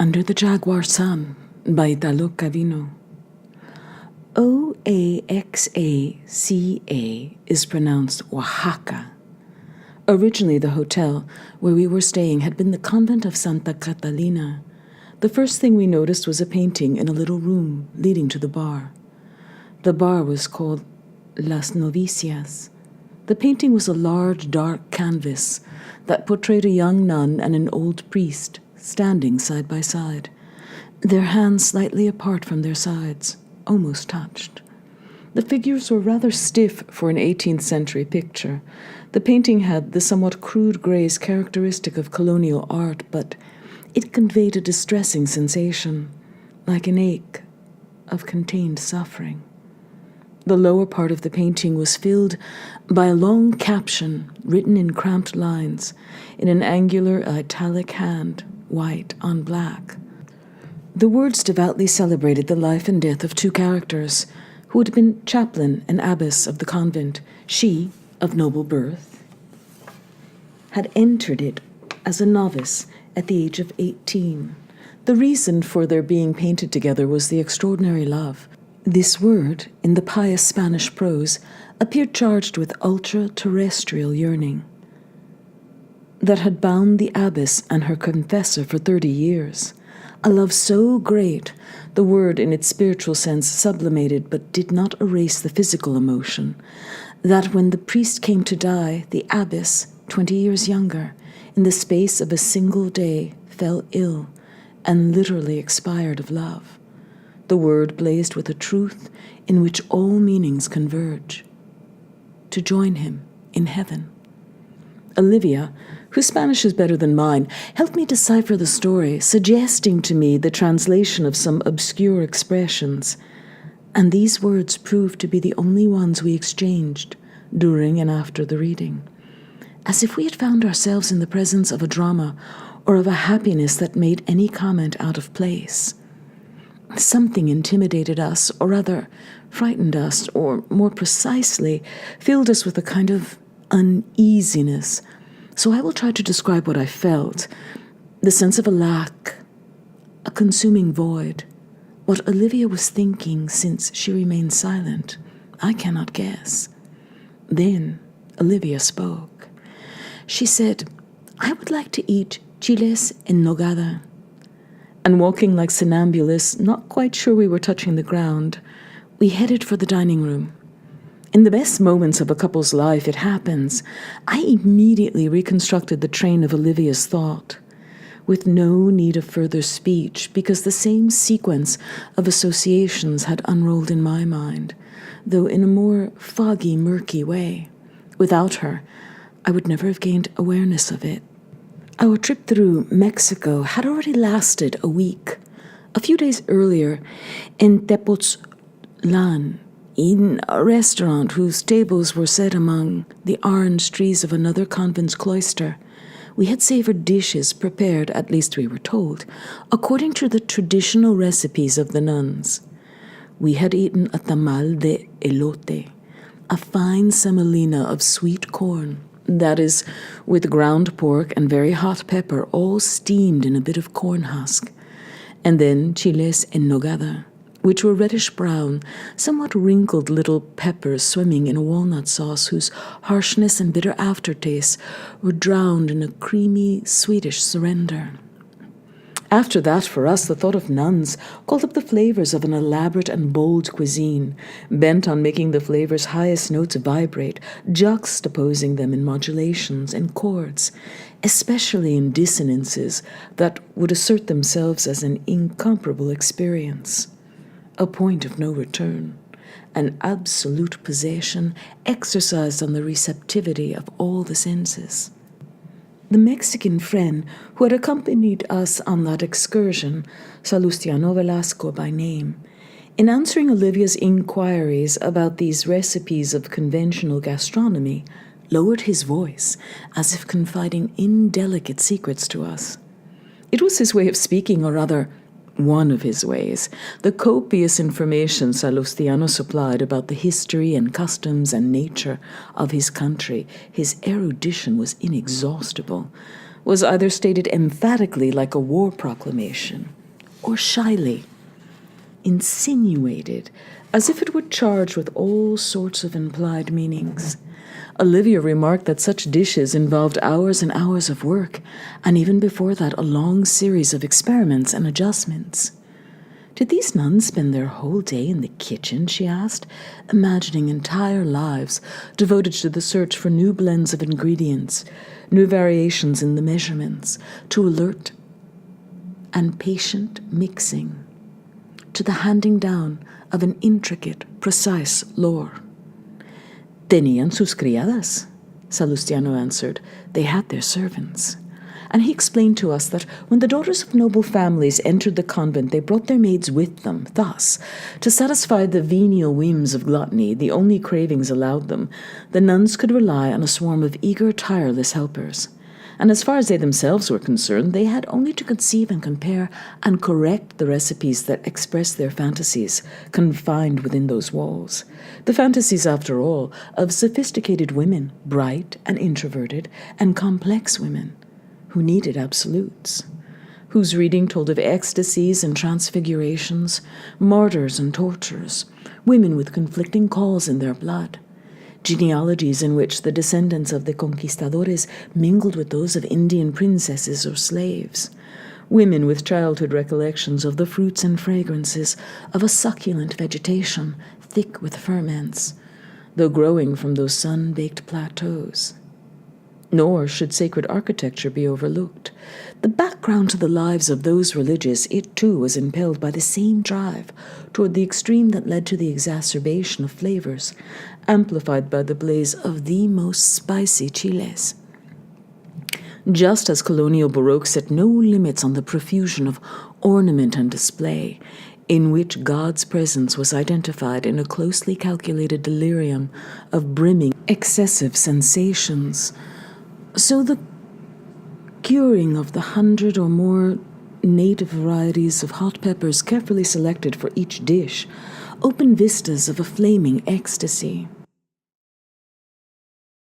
Under the Jaguar Sun by Italo Calvino. Oaxaca is pronounced Oaxaca. Originally, the hotel where we were staying had been the convent of Santa Catalina. The first thing we noticed was a painting in a little room leading to the bar. The bar was called Las Novicias. The painting was a large, dark canvas that portrayed a young nun and an old priest standing side by side, their hands slightly apart from their sides, almost touched. The figures were rather stiff for an 18th century picture. The painting had the somewhat crude grace characteristic of colonial art, but it conveyed a distressing sensation, like an ache of contained suffering. The lower part of the painting was filled by a long caption written in cramped lines in an angular italic hand, white on black. The words devoutly celebrated the life and death of two characters who had been chaplain and abbess of the convent. She, of noble birth, had entered it as a novice at the age of 18. The reason for their being painted together was the extraordinary love. This word, in the pious Spanish prose, appeared charged with ultra-terrestrial yearning that had bound the abbess and her confessor for 30 years. A love so great, the word in its spiritual sense sublimated but did not erase the physical emotion, that when the priest came to die, the abbess, 20 years younger, in the space of a single day, fell ill and literally expired of love. The word blazed with a truth in which all meanings converge: to join him in heaven. Olivia, whose Spanish is better than mine, helped me decipher the story, suggesting to me the translation of some obscure expressions, and these words proved to be the only ones we exchanged during and after the reading, as if we had found ourselves in the presence of a drama or of a happiness that made any comment out of place. Something intimidated us, or rather frightened us, or more precisely, filled us with a kind of uneasiness. So I will try to describe what I felt: the sense of a lack, a consuming void. What Olivia was thinking since she remained silent, I cannot guess. Then Olivia spoke. She said, "I would like to eat chiles en nogada." And walking like somnambulists, not quite sure we were touching the ground, we headed for the dining room. In the best moments of a couple's life, it happens. I immediately reconstructed the train of Olivia's thought, with no need of further speech, because the same sequence of associations had unrolled in my mind, though in a more foggy, murky way. Without her, I would never have gained awareness of it. Our trip through Mexico had already lasted a week. A few days earlier, in Tepoztlan, in a restaurant whose tables were set among the orange trees of another convent's cloister, we had savored dishes prepared, at least we were told, according to the traditional recipes of the nuns. We had eaten a tamal de elote, a fine semolina of sweet corn, that is, with ground pork and very hot pepper, all steamed in a bit of corn husk, and then chiles en nogada, which were reddish-brown, somewhat wrinkled little peppers swimming in a walnut sauce whose harshness and bitter aftertaste were drowned in a creamy, sweetish surrender. After that, for us, the thought of nuns called up the flavors of an elaborate and bold cuisine, bent on making the flavors' highest notes vibrate, juxtaposing them in modulations and chords, especially in dissonances that would assert themselves as an incomparable experience, a point of no return, an absolute possession exercised on the receptivity of all the senses. The Mexican friend who had accompanied us on that excursion, Salustiano Velasco by name, in answering Olivia's inquiries about these recipes of conventional gastronomy, lowered his voice as if confiding indelicate secrets to us. It was his way of speaking, or rather, one of his ways. The copious information Salustiano supplied about the history and customs and nature of his country, his erudition was inexhaustible, was either stated emphatically like a war proclamation, or shyly, insinuated, as if it were charged with all sorts of implied meanings. Olivia remarked that such dishes involved hours and hours of work, and even before that a long series of experiments and adjustments. Did these nuns spend their whole day in the kitchen, she asked, imagining entire lives devoted to the search for new blends of ingredients, new variations in the measurements, to alert and patient mixing, to the handing down of an intricate, precise lore? Tenían sus criadas, Salustiano answered. They had their servants. And he explained to us that when the daughters of noble families entered the convent, they brought their maids with them. Thus, to satisfy the venial whims of gluttony, the only cravings allowed them, the nuns could rely on a swarm of eager, tireless helpers. And as far as they themselves were concerned, they had only to conceive and compare and correct the recipes that expressed their fantasies, confined within those walls. The fantasies, after all, of sophisticated women, bright and introverted, and complex women, who needed absolutes, whose reading told of ecstasies and transfigurations, martyrs and tortures, women with conflicting calls in their blood, genealogies in which the descendants of the conquistadores mingled with those of Indian princesses or slaves, women with childhood recollections of the fruits and fragrances of a succulent vegetation thick with ferments, though growing from those sun-baked plateaus. Nor should sacred architecture be overlooked. The background to the lives of those religious, it too was impelled by the same drive toward the extreme that led to the exacerbation of flavors, amplified by the blaze of the most spicy chiles. Just as colonial Baroque set no limits on the profusion of ornament and display, in which God's presence was identified in a closely calculated delirium of brimming, excessive sensations, so the curing of the 100 or more native varieties of hot peppers carefully selected for each dish opened vistas of a flaming ecstasy.